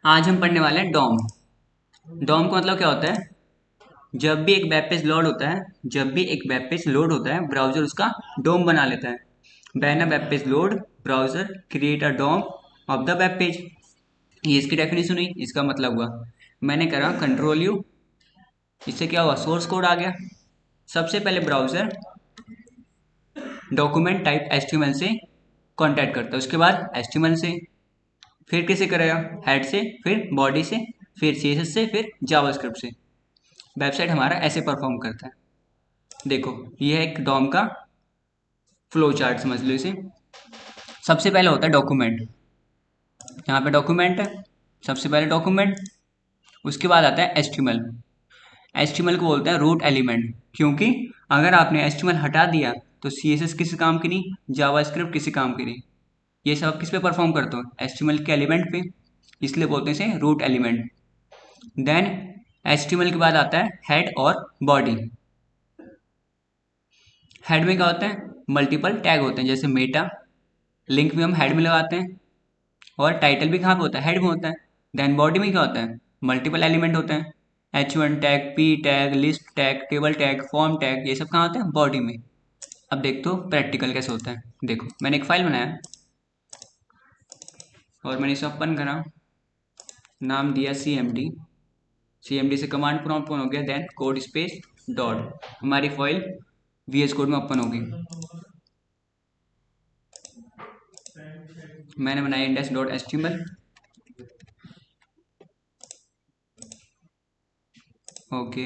आज हम पढ़ने वाले हैं डॉम। डॉम का मतलब क्या होता है? जब भी एक वेब पेज लोड होता है जब भी एक वेब पेज लोड होता है, ब्राउजर उसका डोम बना लेता है। When a web page load, browser create a DOM of the web page. ये इसकी डेफिनेशन हुई, इसका मतलब हुआ। मैंने करा कंट्रोल यू, इससे क्या हुआ? सोर्स कोड आ गया। सबसे पहले ब्राउजर डॉक्यूमेंट टाइप एचटीएमएल से कॉन्टैक्ट करता है, उसके बाद एचटीएमएल से, फिर किसे करेगा? हेड से, फिर बॉडी से, फिर सीएसएस से, फिर जावास्क्रिप्ट से। वेबसाइट हमारा ऐसे परफॉर्म करता है। देखो, ये है एक डॉम का फ्लो चार्ट, समझ लो इसे। सबसे पहले होता है डॉक्यूमेंट। यहाँ पे डॉक्यूमेंट है, सबसे पहले डॉक्यूमेंट। उसके बाद आता है एचटीएमएल। एचटीएमएल को बोलते हैं रूट एलिमेंट, क्योंकि अगर आपने एचटीएमएल हटा दिया तो सीएसएस किसी काम की नहीं, जावास्क्रिप्ट किसी काम की नहीं। ये सब किस पे परफॉर्म करते हो? एचटीएमएल के एलिमेंट पे, इसलिए बोलते हैं इसे रूट एलिमेंट। देन एचटीएमएल के बाद आता है हेड और बॉडी। हेड में क्या होता है? मल्टीपल टैग होते हैं, जैसे मेटा। लिंक भी हम हेड में लगाते हैं, और टाइटल भी कहाँ पे होता है? हेड में होता है। देन बॉडी में क्या होता है? मल्टीपल एलिमेंट होते हैं। H1 tag, P tag, list tag, table tag, form tag, ये सब कहाँ होते हैं? बॉडी में। अब देखते हो प्रैक्टिकल कैसे होता है। देखो, मैंने एक फाइल बनाया और मैंने इसे ओपन करा, नाम दिया CMD। CMD से कमांड प्रॉम्प्ट ओपन हो गया, देन कोड स्पेस डॉट, हमारी फाइल VS कोड में ओपन होगी। मैंने बनाया index.html। ओके,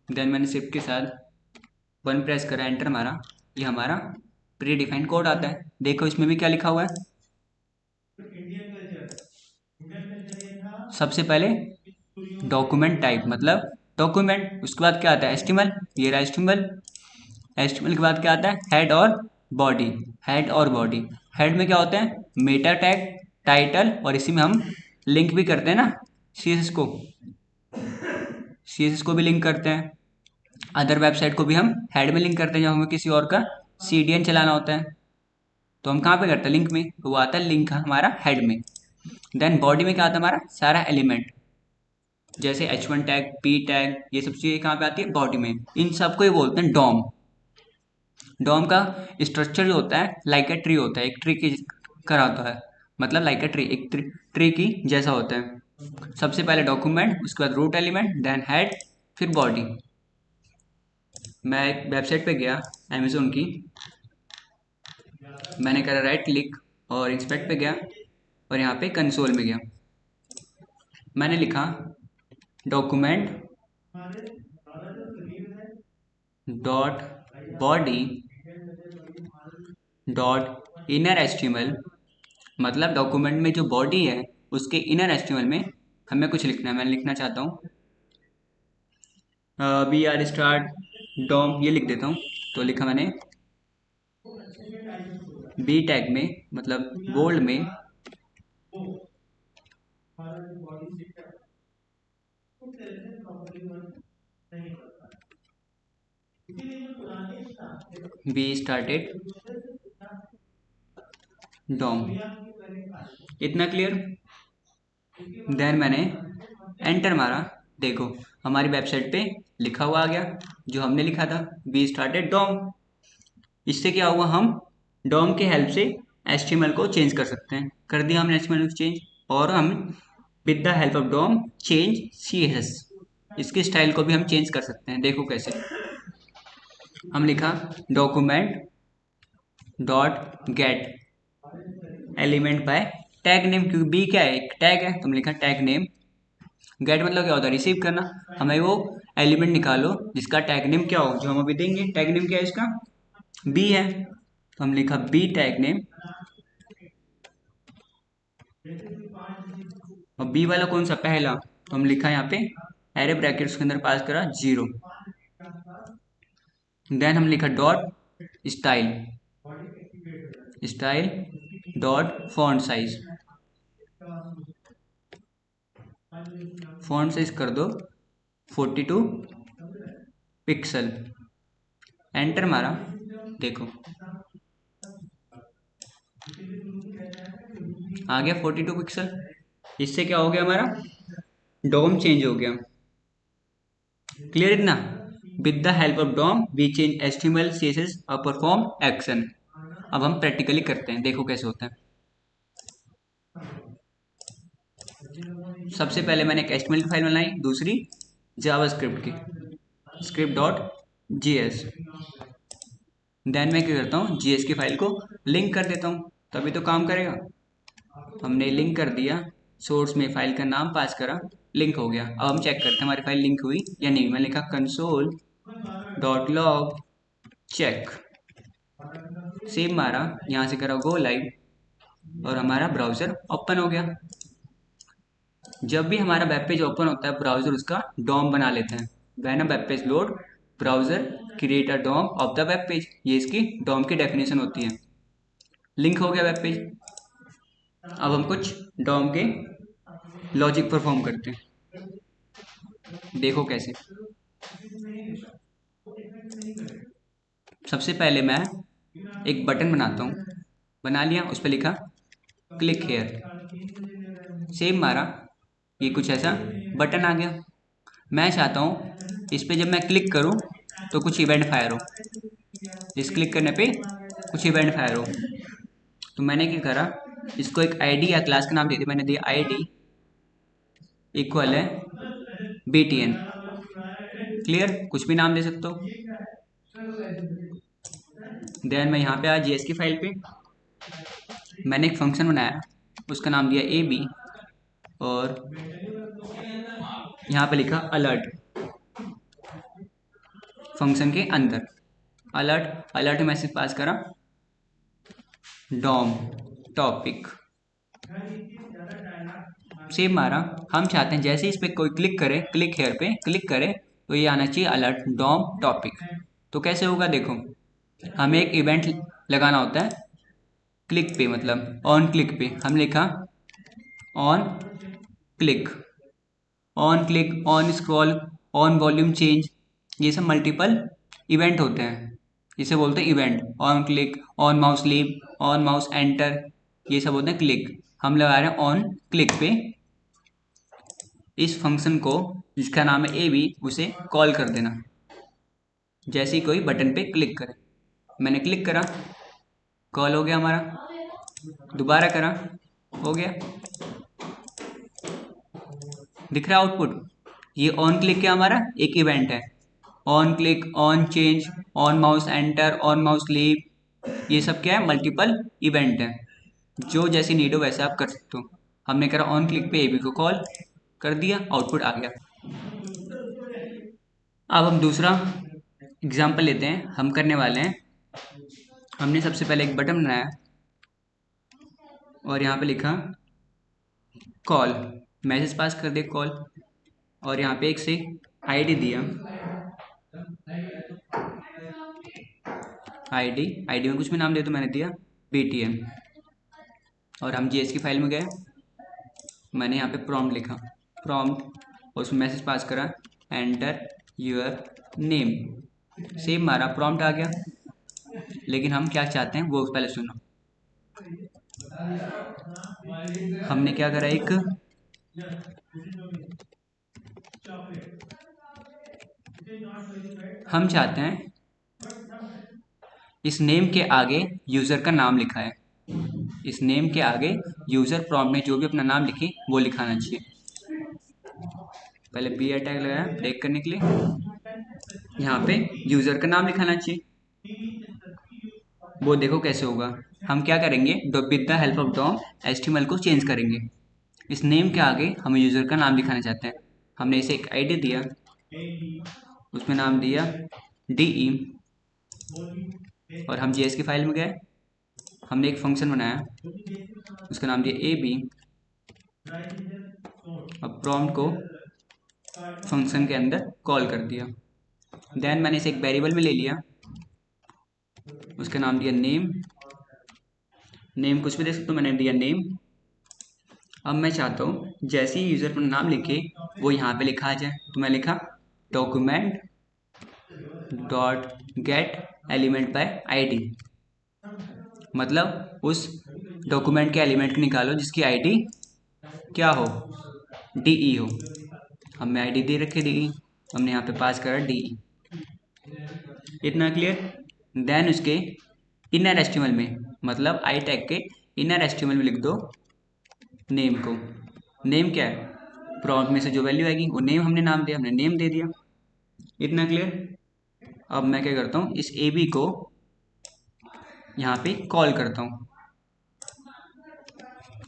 देन मैंने शिफ्ट के साथ वन प्रेस करा, एंटर मारा। ये हमारा प्री डिफाइंड कोड आता है। देखो इसमें भी क्या लिखा हुआ है। सबसे पहले डॉक्यूमेंट टाइप मतलब डॉक्यूमेंट, उसके बाद क्या आता है? एचटीएमएल। ये रहा एचटीएमएल। एचटीएमएल के बाद क्या आता है? हेड और बॉडी। हेड और बॉडी। हेड में क्या होता है? मेटा टैग, टाइटल, और इसी में हम लिंक भी करते हैं ना, सीएसएस को। सीएसएस को भी लिंक करते हैं। अदर वेबसाइट को भी हम हेड में लिंक करते हैं, जब हमें किसी और का सीडीएन चलाना होता है तो हम कहाँ पे करते हैं? लिंक में। तो वो आता है लिंक हमारा हेड में। देन बॉडी में क्या आता है? हमारा सारा एलिमेंट, जैसे H1 टैग, पी टैग, ये सब चीज़ें कहाँ पे आती है? बॉडी में। इन सबको ये बोलते हैं डॉम। डॉम का स्ट्रक्चर जो होता है लाइक ए ट्री होता है, एक ट्री की तरह होता है। मतलब लाइक ए ट्री, एक ट्री की जैसा होता है। सबसे पहले डॉक्यूमेंट, उसके बाद रूट एलिमेंट, देन हेड, फिर बॉडी। मैं एक वेबसाइट पे गया अमेजोन की, मैंने करा राइट क्लिक और इंस्पेक्ट पे गया, और यहाँ पे कंसोल में गया। मैंने लिखा document dot body dot inner HTML. मतलब डॉक्यूमेंट में जो बॉडी है उसके इनर एचटीएमएल में हमें कुछ लिखना है। मैं लिखना चाहता हूँ BR स्टार्ट डॉम, ये लिख देता हूँ। तो लिखा मैंने बी टैग में, मतलब बोल्ड में, बी स्टार्टेड डॉम। इतना क्लियर? देन मैंने एंटर मारा। देखो, हमारी वेबसाइट पे लिखा हुआ आ गया जो हमने लिखा था, बी स्टार्टेड डॉम। इससे क्या हुआ? हम डॉम के हेल्प से HTML को चेंज कर सकते हैं। कर दिया हमने HTML को चेंज, और हम with the help of DOM change CSS, इसकी स्टाइल को भी हम चेंज कर सकते हैं। देखो कैसे। हम लिखा document dot gate element by tag name, क्योंकि बी क्या है? एक टैग है, तुम लिखा टैग नेम। गेट मतलब क्या होता है? रिसीव करना। हमें वो एलिमेंट निकालो जिसका टैग नेम क्या हो, जो हम अभी देंगे। टैग नेम क्या है इसका? बी है, तो हम लिखा बी टैग नेम। और बी वाला कौन सा? पहला, तो हम लिखा यहाँ पे एरे ब्रैकेट्स के अंदर पास करा 0। देन हम लिखा dot style, style dot font size. Font size कर दो 42 पिक्सल। एंटर मारा। देखो आ गया 42 पिक्सल। इससे क्या हो गया, हमारा डोम चेंज हो गया। क्लियर इतना? With the help of DOM we change HTML CSS और परफॉर्म एक्शन। अब हम प्रैक्टिकली करते हैं, देखो कैसे होता है। सबसे पहले मैंने एक एचटीएमएल की फाइल बनाई, दूसरी जावास्क्रिप्ट की script.js। देन मैं क्या करता हूँ, जीएस की फाइल को लिंक कर देता हूँ, तभी तो काम करेगा। हमने लिंक कर दिया, सोर्स में फाइल का नाम पास करा, लिंक हो गया। अब हम चेक करते हैं हमारी फाइल लिंक हुई या नहीं। मैं लिखा console.log चेक, सेव मारा, यहाँ से करा गो लाइव और हमारा ब्राउजर ओपन हो गया। जब भी हमारा वेब पेज ओपन होता है, ब्राउजर उसका डॉम बना लेते हैं। When a web page load, browser create a DOM of the web page. ये इसकी डॉम की डेफिनेशन होती है। लिंक हो गया वेब पेज। अब हम कुछ डॉम के लॉजिक परफॉर्म करते हैं, देखो कैसे। सबसे पहले मैं एक बटन बनाता हूँ, बना लिया, उस पर लिखा क्लिक हेयर, सेव मारा, ये कुछ ऐसा बटन आ गया। मैं चाहता हूँ इस पे जब मैं क्लिक करूँ तो कुछ इवेंट फायर हो, इस क्लिक करने पे कुछ इवेंट फायर हो। तो मैंने क्या करा, इसको एक आईडी या क्लास का नाम दे दिया। मैंने दिया आईडी इक्वल है btn। क्लियर? कुछ भी नाम दे सकते हो। देन मैं यहाँ पे आया जीएस की फाइल पे, मैंने एक फंक्शन बनाया, उसका नाम दिया ए बी और यहाँ पे लिखा अलर्ट। फंक्शन के अंदर अलर्ट, अलर्ट मैसेज पास करा डॉम टॉपिक, सेव मारा। हम चाहते हैं जैसे इस पे कोई क्लिक करे, क्लिक हेयर पे क्लिक करे तो ये आना चाहिए अलर्ट डॉम टॉपिक। तो कैसे होगा देखो, हमें एक इवेंट लगाना होता है क्लिक पे, मतलब ऑन क्लिक पे। हम लिखा on click, on click, on scroll, on volume change, ये सब मल्टीपल इवेंट होते हैं, इसे बोलते हैं event. On click, on mouse leave, on mouse enter, ये सब होते हैं क्लिक। हम लगा रहे हैं ऑन क्लिक पे। इस फंक्शन को जिसका नाम है ए बी, उसे कॉल कर देना जैसे ही कोई बटन पे क्लिक करे। मैंने क्लिक करा, कॉल हो गया हमारा, दोबारा करा, हो गया। दिख रहा है आउटपुट? ये ऑन क्लिक क्या हमारा एक इवेंट है। On click, on change, on mouse enter, on mouse leave, ये सब क्या है, मल्टीपल इवेंट है। जो जैसी नीड हो वैसे आप कर सकते हो। हमने करा ऑन क्लिक पे एबी को कॉल कर दिया, आउटपुट आ गया। अब हम दूसरा एग्जाम्पल लेते हैं। हम करने वाले हैं, हमने सबसे पहले एक बटन बनाया और यहाँ पे लिखा कॉल, मैसेज पास कर दे कॉल, और यहाँ पे एक से आईडी दिया, आईडी में कुछ भी नाम दे, तो मैंने दिया btn। और हम जीएस की फाइल में गए, मैंने यहाँ पे प्रॉम्प्ट लिखा, प्रॉम्प्ट, और उसमें मैसेज पास करा एंटर योर नेम, सेव मारा, प्रॉम्प्ट आ गया। लेकिन हम क्या चाहते हैं वो पहले सुनो। हमने क्या करा, एक हम चाहते हैं इस नेम के आगे यूजर का नाम लिखा है, इस नेम के आगे यूजर प्रॉम्प्ट में जो भी अपना नाम लिखे वो लिखाना चाहिए। पहले बी टैग लगाया ब्रेक करने के लिए, यहाँ पे यूजर का नाम लिखाना चाहिए। वो देखो कैसे होगा। हम क्या करेंगे, with the help of DOM HTML को चेंज करेंगे। इस नेम के आगे हम यूजर का नाम लिखाना चाहते हैं। हमने इसे एक आईडी दिया, उसमें नाम दिया डीई, और हम जीएस की फाइल में गए, हमने एक फंक्शन बनाया, उसका नाम दिया ए बी। अब प्रॉम्प्ट को फंक्शन के अंदर कॉल कर दिया। देन मैंने इसे एक वेरिएबल में ले लिया, उसका नाम दिया नेम, नेम कुछ भी दे सकते हो, मैंने दिया नेम। अब मैं चाहता हूँ जैसे ही यूजर अपना नाम लिखे वो यहाँ पे लिखा आ जाए, तो मैं लिखा document dot gate element by ID, मतलब उस डॉक्यूमेंट के एलिमेंट को निकालो जिसकी आईडी क्या हो, डीई हो। हमने आईडी दे रखी डीई, हमने यहाँ पे पास करा डीई। इतना क्लियर। देन उसके इनर एस्टिमल में, मतलब आई टैग के इनर एस्टिमल में लिख दो नेम को। नेम क्या है, प्रॉम्प्ट में से जो वैल्यू आएगी वो नेम, हमने नाम दिया, हमने नेम दे दिया। इतना क्लियर। अब मैं क्या करता हूँ, इस ए बी को यहाँ पे कॉल करता हूँ,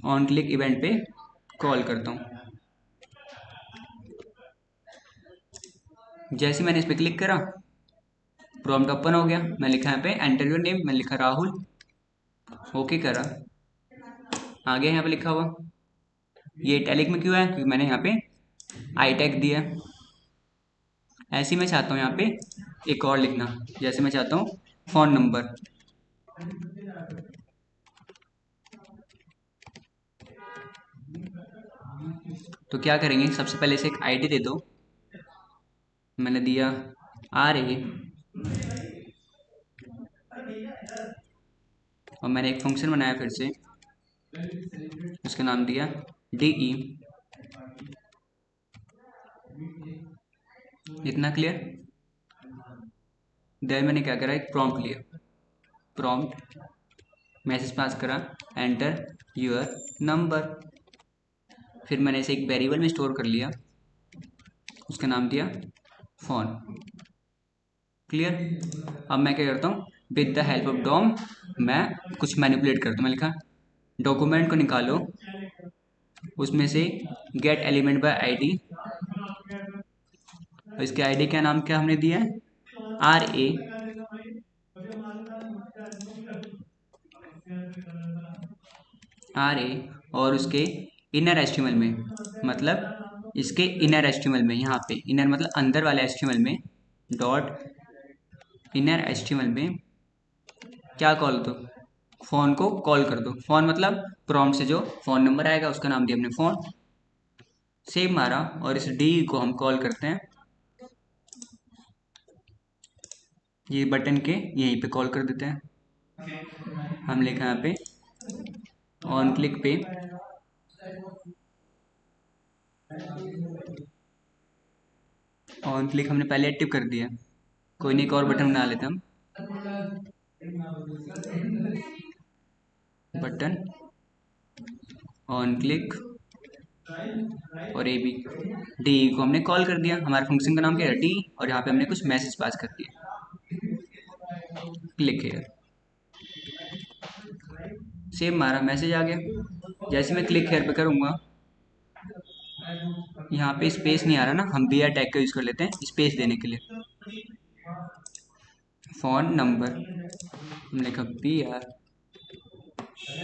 ऑन क्लिक इवेंट पे कॉल करता हूँ। जैसे मैंने इस पर क्लिक करा, प्रॉम्प्ट ओपन हो गया। मैं लिखा यहाँ पे एंटर योर नेम, मैंने लिखा राहुल, ओके करा, आ गया यहाँ पे लिखा हुआ। ये इटैलिक में क्यों है, क्योंकि मैंने यहाँ पे आई टैग दिया। ऐसे ही मैं चाहता हूँ यहाँ पे एक और लिखना, जैसे मैं चाहता हूँ फ़ोन नंबर। तो क्या करेंगे, सबसे पहले इसे एक आईडी दे दो। मैंने दिया RA, और मैंने एक फंक्शन बनाया फिर से, उसका नाम दिया DE। इतना क्लियर। देन मैंने क्या करा, एक प्रॉम्प्ट लिया, प्रॉम्प्ट मैसेज पास करा, एंटर योर नंबर। फिर मैंने इसे एक वेरिएबल में स्टोर कर लिया, उसका नाम दिया फ़ोन। क्लियर। अब मैं क्या करता हूँ, with the help of DOM मैं कुछ मैनिपुलेट करता हूँ। मैं लिखा डॉक्यूमेंट को निकालो, उसमें से गेट एलिमेंट बाय आईडी, और इसके आईडी का नाम क्या हमने दिया है, RA, और उसके इनर एस्टिमल में, मतलब इसके इनर एस्टिमल में, यहाँ पे इनर मतलब अंदर वाले एस्टिमल में, डॉट इनर एस्टिमल में क्या कॉल दो, फ़ोन को कॉल कर दो। फ़ोन मतलब प्रॉम्प्ट से जो फ़ोन नंबर आएगा उसका नाम दिया हमने फ़ोन, सेव मारा, और इस डी को हम कॉल करते हैं, ये बटन के यहीं पे कॉल कर देते हैं। हम लिखा यहाँ पे ऑन क्लिक पे ऑन क्लिक हमने पहले एक्टिव कर दिया, कोई नहीं एक और बटन बना लेते हम, बटन ऑन क्लिक और AB। डी को हमने कॉल कर दिया, हमारे फंक्शन का नाम क्या है डी, और यहाँ पे हमने कुछ मैसेज पास कर दिया, क्लिक हेयर, सेव मारा, मैसेज आ गया। जैसे मैं क्लिक हेयर पे करूँगा, यहाँ पे स्पेस नहीं आ रहा ना, हम BR टैग का यूज़ कर लेते हैं स्पेस देने के लिए। फ़ोन नंबर हमने लिखा BR,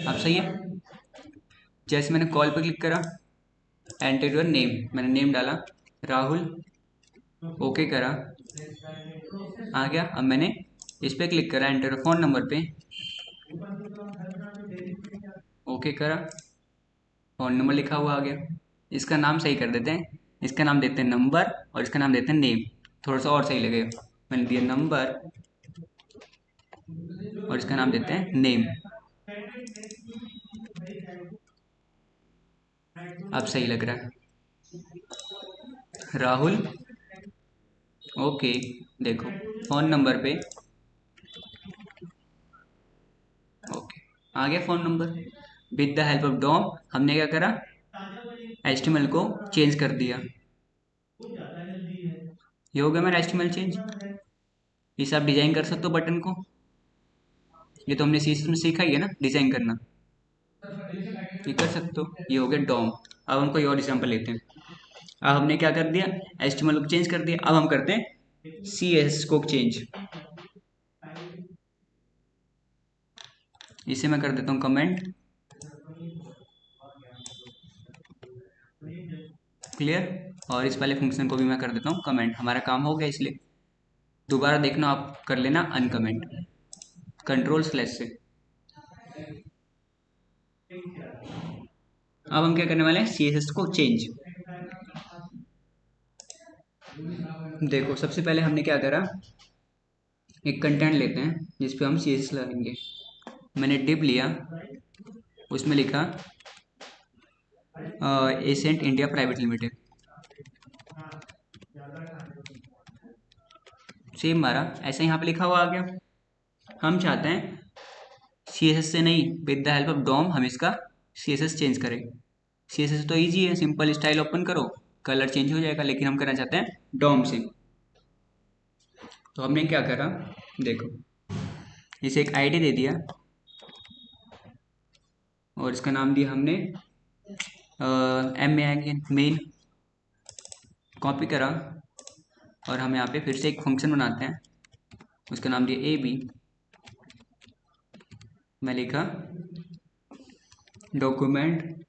अब सही है। जैसे मैंने कॉल पर क्लिक करा, एंटर योर नेम, मैंने नेम डाला राहुल, ओके करा, आ गया। अब मैंने इस पर क्लिक करा, एंटर फ़ोन नंबर पे, ओके करा, फ़ोन नंबर लिखा हुआ आ गया। इसका नाम सही कर देते हैं, इसका नाम देते हैं नंबर, और इसका नाम देते हैं नेम, थोड़ा सा और सही लगेगा। मैंने दिया नंबर, और इसका नाम देते हैं नेम। अब सही लग रहा है, राहुल, ओके। देखो फ़ोन नंबर पे ओके आ गया phone number. With the help of DOM हमने क्या करा, HTML को चेंज कर दिया। ये हो गया मेरा HTML चेंज। इसे आप डिजाइन कर सकते हो बटन को, ये तो हमने सीरीज में सीखा ही है ना डिजाइन करना, ये कर सकते हो। ये हो गया डॉम। अब हम कोई और एग्जाम्पल लेते हैं। अब हमने क्या कर दिया, HTML को चेंज कर दिया, अब हम करते हैं CSS को चेंज। इसे मैं कर देता हूँ कमेंट, क्लियर। और इस वाले फंक्शन को भी मैं कर देता हूँ कमेंट, हमारा काम हो गया। इसलिए दोबारा देखना, आप कर लेना अनकमेंट, कंट्रोल/ से। अब हम क्या करने वाले हैं, CSS को चेंज। देखो सबसे पहले हमने क्या करा, एक कंटेंट लेते हैं जिस पे हम CSS लगाएंगे। मैंने डिव लिया, उसमें लिखा Ascent India private limited, same मारा, ऐसा यहाँ पे लिखा हुआ आ गया। हम चाहते हैं CSS से नहीं, with the help of DOM हम इसका CSS चेंज करें। CSS तो ईजी है, सिंपल स्टाइल ओपन करो, कलर चेंज हो जाएगा, लेकिन हम करना चाहते हैं डॉम से। तो हमने क्या करा, देखो, इसे एक आईडी दे दिया और इसका नाम दिया हमने मेन, कॉपी करा और हम यहाँ पे फिर से एक फंक्शन बनाते हैं, उसका नाम दिया AB। मैं लिखा document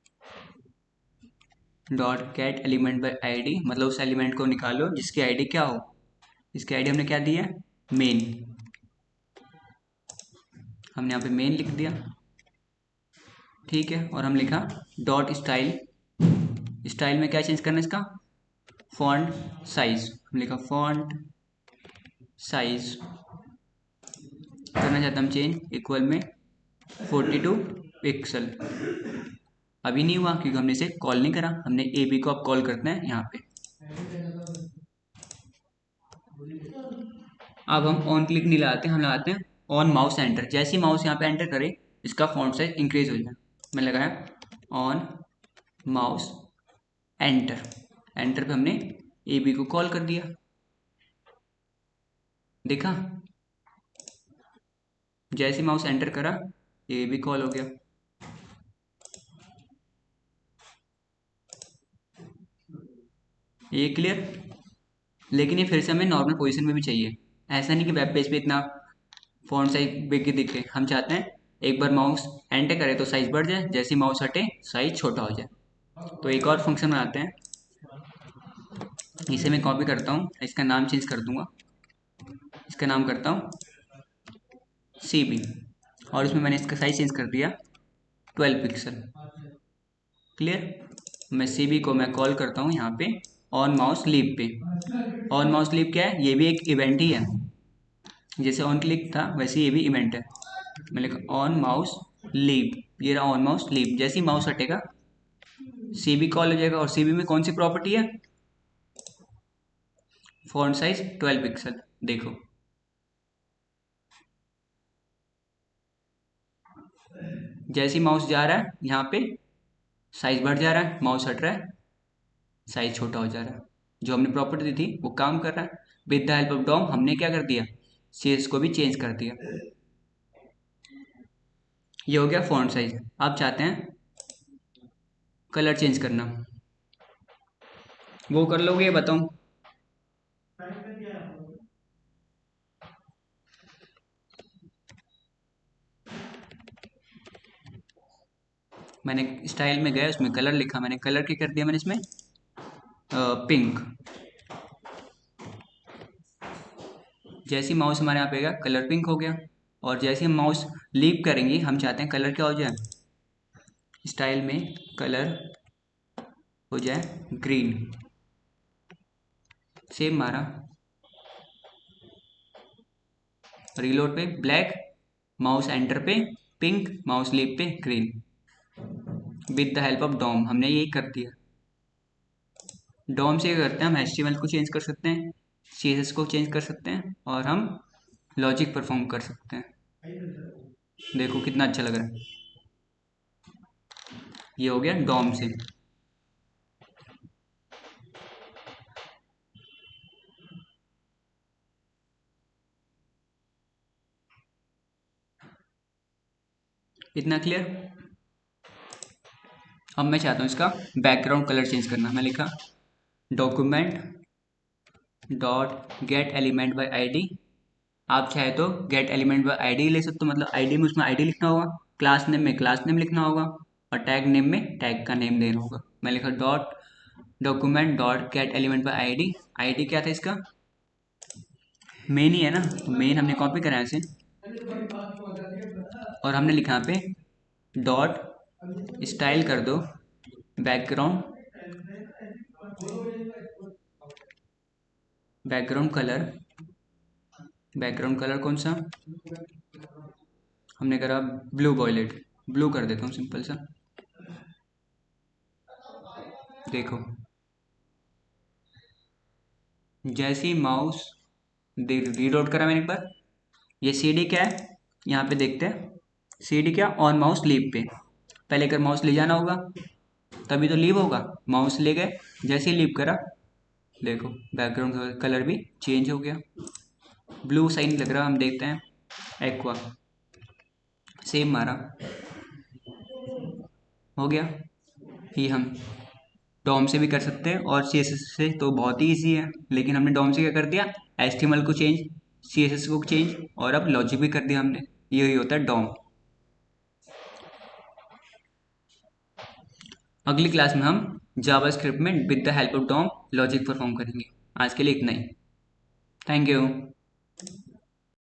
dot gate element by ID, मतलब उस एलिमेंट को निकालो जिसकी ID क्या हो। इसकी ID हमने क्या दी है, मेन। हमने यहाँ पे मेन लिख दिया, ठीक है। और हम लिखा डॉट स्टाइल, स्टाइल में क्या चेंज करना है इसका, फॉन्ट साइज। हम लिखा फॉन्ट साइज करना चाहते हम चेंज, इक्वल में 42 पिक्सल। अभी नहीं हुआ क्योंकि हमने इसे कॉल नहीं करा, हमने AB को अब कॉल करते हैं यहाँ पे। अब हम ऑन क्लिक नहीं लगाते, हम लगाते हैं ऑन माउस एंटर। जैसे ही माउस यहाँ पे एंटर करे इसका फॉन्ट साइज इंक्रीज हो जाए। मैं लगाया ऑन माउस एंटर, एंटर पे हमने AB को कॉल कर दिया, देखा, जैसे माउस एंटर करा AB कॉल हो गया। ये क्लियर। लेकिन ये फिर से हमें नॉर्मल पोजीशन में भी चाहिए, ऐसा नहीं कि वेब पेज पे इतना फॉन्ट साइज बिग दिखे। हम चाहते हैं एक बार माउस एंटर करे तो साइज बढ़ जाए, जैसे ही माउस हटे साइज छोटा हो जाए। तो एक और फंक्शन बनाते हैं, इसे मैं कॉपी करता हूँ, इसका नाम चेंज कर दूंगा, इसका नाम करता हूँ CB, और इसमें मैंने इसका साइज चेंज कर दिया 12 पिक्सल। क्लियर। मैं CB को मैं कॉल करता हूँ यहाँ पे ऑन माउस लीव पे। ऑन माउस लीव क्या है, ये भी एक इवेंट ही है, जैसे ऑन क्लिक था वैसे ये भी इवेंट है। मैं लिखा ऑन माउस लीव, ये रहा ऑन माउस लीव। जैसे ही माउस हटेगा CB कॉल हो जाएगा, और CB में कौन सी प्रॉपर्टी है, फॉन्ट साइज 12 पिक्सल। देखो जैसे ही माउस जा रहा है यहाँ पे साइज बढ़ जा रहा है, माउस हट रहा है साइज छोटा हो जा रहा है। जो हमने प्रॉपर्टी दी थी वो काम कर रहा है। With the help of DOM हमने क्या कर दिया, CSS को भी चेंज कर दिया। ये हो गया फॉन्ट साइज। आप चाहते हैं कलर चेंज करना, वो कर लोगे ये बताऊं। मैंने स्टाइल में गया, उसमें कलर लिखा, मैंने कलर क्या कर दिया, मैंने इसमें पिंक। जैसे ही माउस हमारे यहाँ पे गया कलर पिंक हो गया, और जैसे ही हम माउस लीव करेंगे हम चाहते हैं कलर क्या हो जाए, स्टाइल में कलर हो जाए ग्रीन। सेम मारा, रीलोड पे ब्लैक, माउस एंटर पे पिंक, माउस लीव पे green. With the help of DOM हमने यही कर दिया। डॉम से क्या करते हैं, हम HTML को चेंज कर सकते हैं, CSS को चेंज कर सकते हैं, और हम लॉजिक परफॉर्म कर सकते हैं। देखो कितना अच्छा लग रहा है। ये हो गया डॉम से। इतना क्लियर। अब मैं चाहता हूँ इसका बैकग्राउंड कलर चेंज करना। मैं लिखा document dot gate element by ID। आप चाहे तो गेट एलिमेंट बाय ID ले सकते हो, मतलब ID में उसमें ID लिखना होगा, क्लास नेम में क्लास नेम लिखना होगा, और टैग नेम में टैग का नेम देना होगा। मैं लिखा dot document dot gate element by ID। ID क्या था इसका, मेन ही है ना, तो मेन हमने कॉपी करा है इसे, और हमने लिखा यहाँ पे डॉट स्टाइल कर दो background, background colour. Background colour कौन सा हमने करा, ब्लू वॉयलेट। ब्लू कर देता हूँ सिंपल सा। देखो जैसे ही माउस रीलोड करा मैंने एक बार, ये सीडी क्या है यहाँ पे देखते हैं। सीडी क्या, ऑन माउस लीव पे। पहले अगर माउस ले जाना होगा तभी तो लीव होगा। माउस ले गए, जैसे ही लीव करा देखो बैकग्राउंड कलर भी चेंज हो गया, ब्लू सही नहीं लग रहा। हम देखते हैं एक्वा, सेम मारा, हो गया। ये हम डॉम से भी कर सकते हैं और सीएसएस से तो बहुत ही ईजी है, लेकिन हमने डॉम से क्या कर दिया, एचटीएमएल को चेंज, सीएसएस को चेंज और अब लॉजिक भी कर दिया हमने। यही होता है डॉम। अगली क्लास में हम जावास्क्रिप्ट में with the help of DOM logic perform करेंगे। आज के लिए इतना ही। Thank you.